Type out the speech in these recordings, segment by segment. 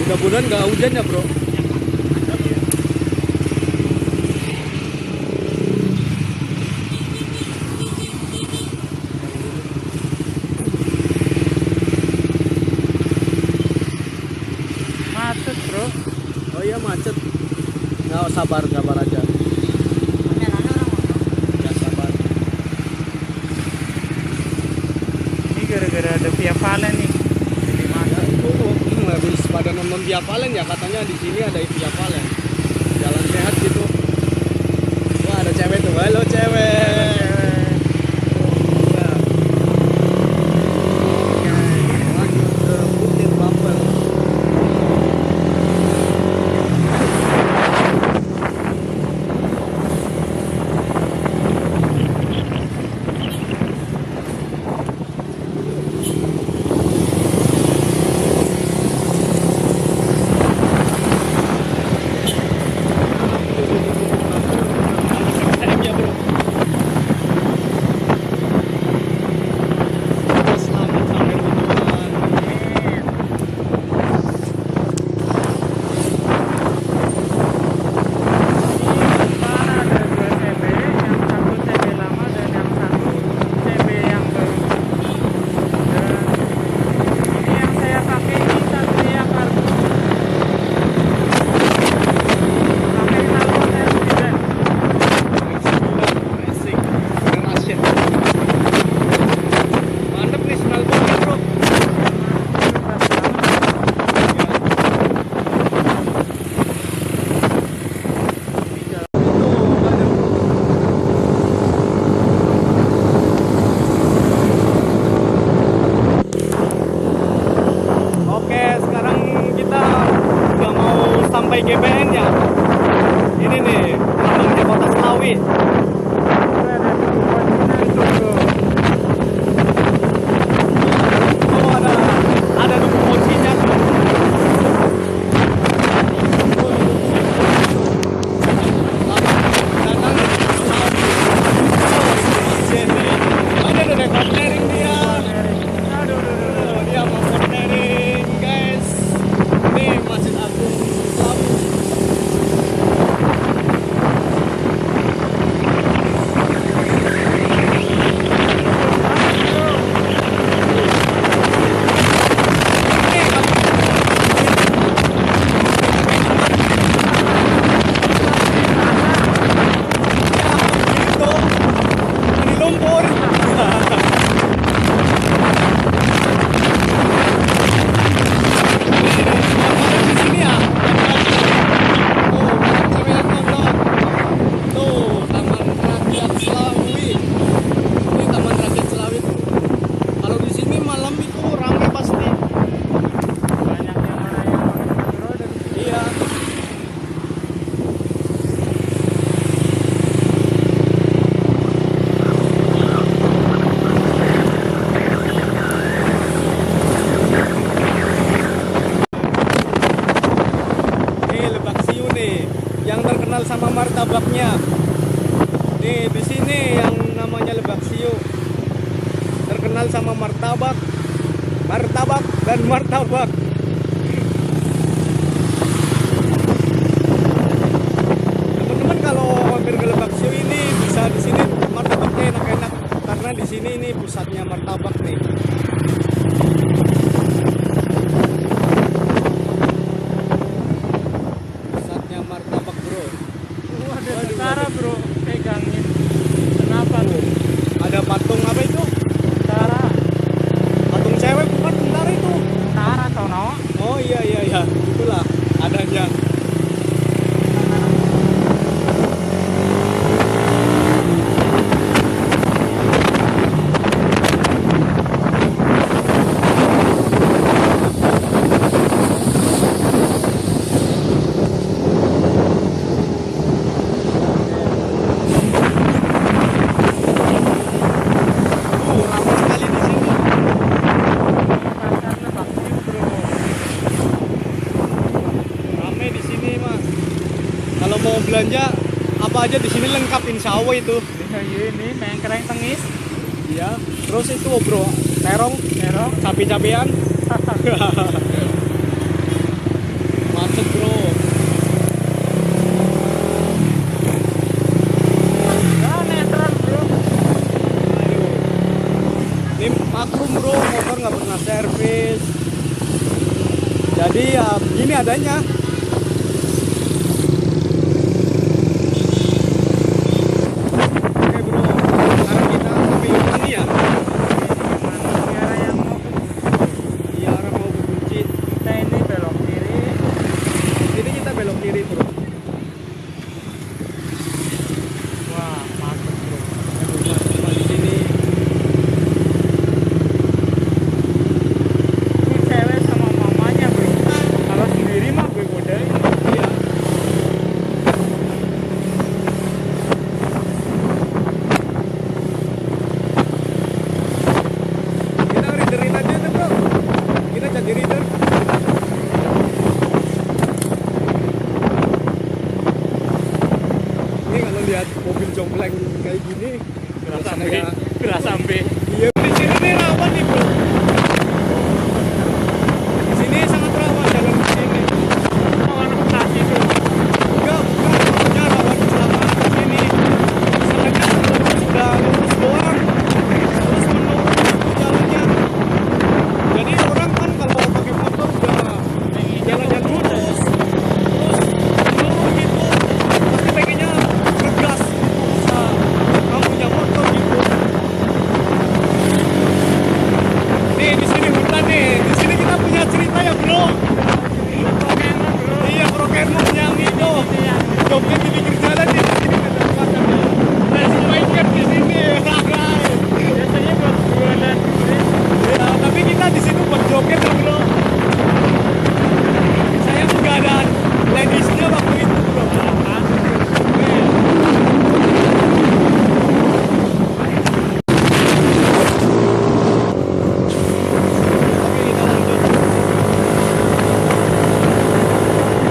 Mudah-mudahan nggak hujan ya bro. Macet bro. Oh iya macet. Nggak, sabar aja. Ya sabar. Ini gara-gara ada Via Valen nih. Jadi Ya macet. itu habis pada nonton Via Valen ya, katanya di sini ada Via Valen. Jalan sehat gitu. Wah ada cewek tuh. Halo cewek. Nah, lagi ke Bukit Bapel. Ya bro. Selamat sampai tujuan. Ada dua CB, yang satu CB lama dan yang satu CB yang baru. Dan ini yang saya pakai ini Satria Kargo. Pakai salvo T9. Racing Racing. Mantep nih snalbotnya bro. Oke, sekarang kita udah mau sampai GBN ya. Ini nih, tamannya Kota Selawi. Oh, ada nunggu kuncinya tuh. Datang ada cornering dia. Dia mau cornering guys. Ini Masjid Agung Selawi. Ini lumpur. Di sini ya. Tuh, Taman Rakyat Selawi. Ini Taman Rakyat Selawi tuh. Kalau di sini malam itu ramai pasti. Banyak yang merayakan bro dan Iya. Nih Lebak Siu nih, yang terkenal sama martabaknya. Nih di sini yang namanya Lebak Siu, terkenal sama martabak dan martabak. Teman-teman kalau mampir ke Lebak Siu ini bisa di sini martabaknya enak-enak karena di sini ini pusatnya martabak nih. Pusatnya martabak bro. ada tentara bro, pegangin. Kenapa tuh? Ada patung apa itu? Tentara, Patung cewek bukan tentara itu. tentara sono. Oh iya itulah adanya. Ramai sekali di sini. Pasar Lebak Siu bro. Ramai di sini mas. Kalau mau belanja apa aja di sini lengkap insya Allah itu. Iya ini mengkereng tengis. Iya. Terus itu bro, terong, Terong. cabai-cabean. macet bro. Ya netral bro. Aduh. Ini maklum bro, motor nggak pernah servis. Jadi ya begini adanya. Oke bro, sekarang kita sampai Yutan ya. Gimana di arah yang mau ke Di arah mau ke Buncit. kita ini belok kiri. Ini kita belok kiri bro. Wah macet bro. Aduh, cuma di sini. Itu cewek sama mamanya bro. Kalau sendiri mah gue godain. Iya. Kita readerin aja deh bro. Kita jadi reader. Ini kalau lihat mobil jombleng kayak gini, Kerasa rasanya sampai. ya. Kerasa sampai. Iya di sini nih rawan nih bro. Di sini sangat rawan jalan di sini. Orang Bekasi bro. Enggak, bukan rawan kecelakaan di sini. Masalahnya sudah lurus doang, terus menurun itu jalannya. Jadi orang kan kalau pakai motor udah jalannya lurus, terus menurun gitu, pasti pengennya ngegas, bisa kamu punya motor gitu. Nih di sini hutan nih, di sini kita punya cerita ya bro. Pokemon bro. Iya Pokemon yang itu, joget di pinggir jalan nih di sini ada tempatnya nih. Racing bike kan di sini. Biasanya buat jualan duit. Ya, tapi kita di sini buat joget ya bro. Saya juga ada ladiesnya waktu itu bro. Oke, kita lanjut.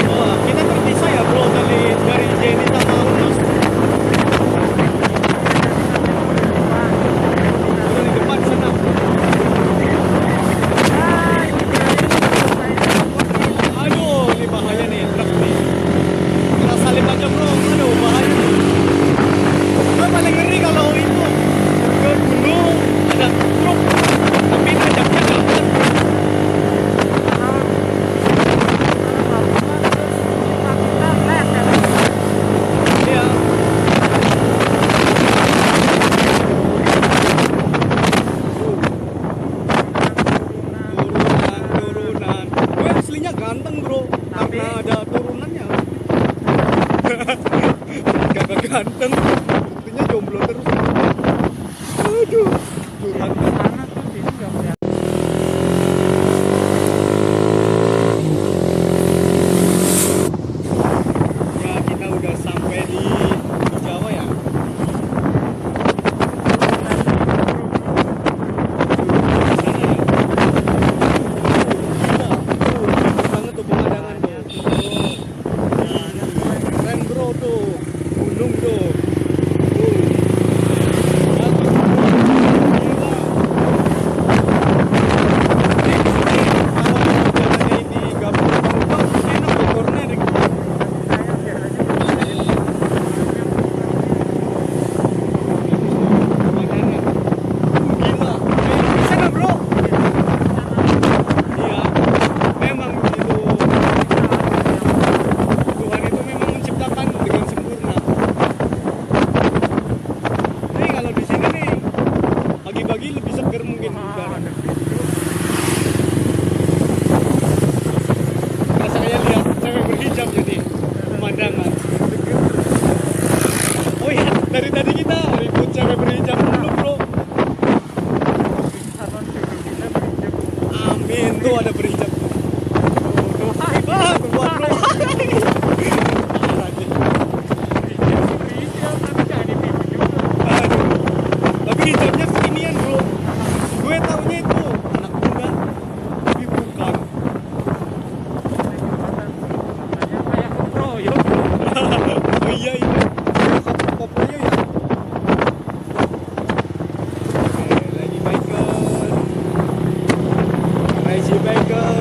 Oh, kita terpisah ya bro dari Jenny sama Unus. Udah di depan sana. Aduh, ini bahaya nih truk nih. Kita salip aja bro. Aduh, bahaya nih. Gue paling ngeri kalau itu ke gunung ada truk tapi najaknya dapat. Iya. Turunan. Gue aslinya ganteng bro, Tapi- karena ada turunannya. Gak ganteng, buktinya jomblo terus. Aduh, curhat. Ya kita udah sampai di Jawa ya. Sana ya. Tuh, bagus banget tuh pemandangan tuh. Keren bro tuh, gunung tuh. Bagus, bro. Gila. Ini di sini kalau jalannya ini gabung penumpang enak tuh corner. Pemandangan. Gila. Di sana bro. Iya. Memang itu Tuhan itu memang menciptakan dengan sempurna. Nih kalau di sini nih pagi-pagi lebih seger mungkin udara. Rasa kayak lihat cewek berhijab jadi pemandangan. Oh iya, dari tadi kita ribut cewek berhijab dulu bro. Amin, tuh ada berhijab. Ah, kuat bro. Parah nih. Aduh. Tapi hijabnya kekinian bro. Gue taunya itu anak muda, tapi bukan. Oh iya itu. Kopinya ya. Oke, lagi biker. Crazy biker.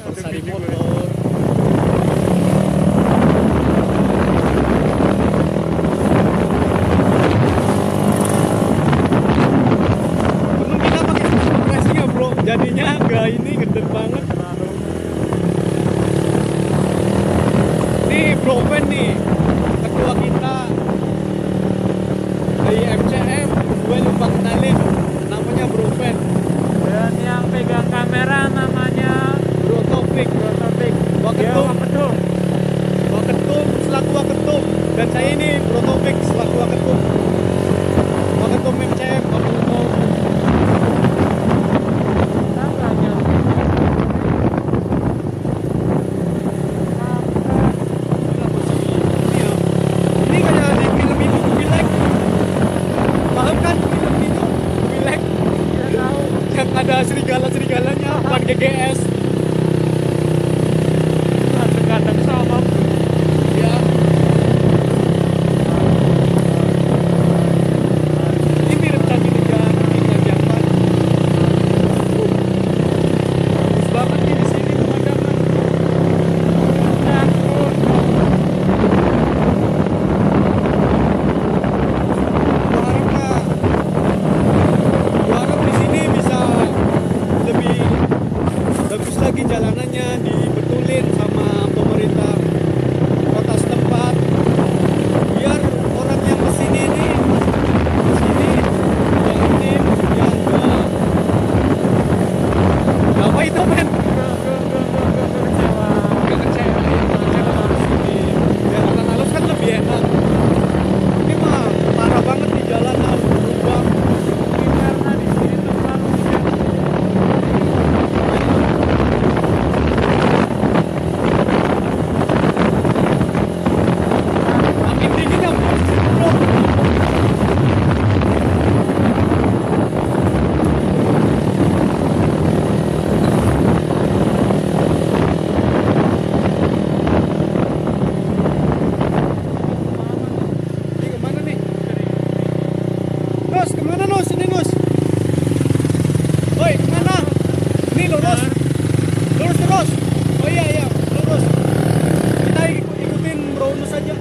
anniversary Demi gue. motor. Temen kita pakai racing ya bro, jadinya enggak ini gede banget. Terlalu Nih Bro Ben nih, ketua kita dari MCM, gue lupa kenalin, namanya Bro Ben, dan yang pegang kamera namanya Bro Taufik, Topik. Dia Waketum, Waketum. Waketum selaku Waketum, dan saya ini Bro Taufik selaku Waketum, Waketum MCM, Waketum. Tangganya. Ini kayak di film itu Bilek, paham kan film itu Bilek Dia tahu. yang ada serigala-serigalanya, bukan GGS. Kadang sama. Ya, ini rencana negara kita Japan. Bagus banget nih di sini pemandangan. Gua harap di sini bisa lebih bagus lagi jalanannya, dibetulin sama pemerintah kota setempat, biar orang yang kesini ini yang ini yang enggak apa itu men nggak kecewa ya, kecewa harus ini jalanan halus kan lebih enak. Ini mah parah banget di jalan harus berubah. Karena di sini tuh terlalu Makin dingin ya bro. Ini kemana nih? Nus, kemana Nus? Ini Nus. Woi, kemana? Ini lurus. Lurus terus. Oh iya, iya, lurus. Kita ikutin Bro Nus aja.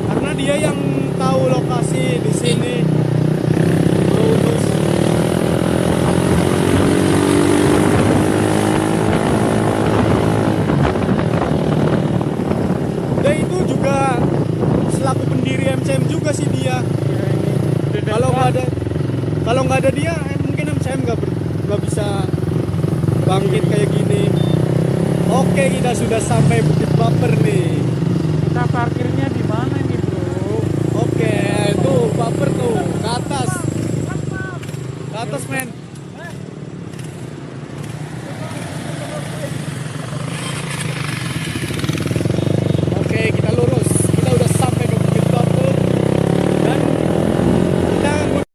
Karena dia yang tahu lokasi di sini. Bro Nus. Dan itu juga selaku pendiri MCM juga sih dia. Kalau nggak ada dia, mungkin MCM nggak bisa bangkit kayak gini. Oke, kita sudah sampai Bukit Baper nih. kita parkirnya di mana nih bro? Oke, tuh Baper tuh ke atas men.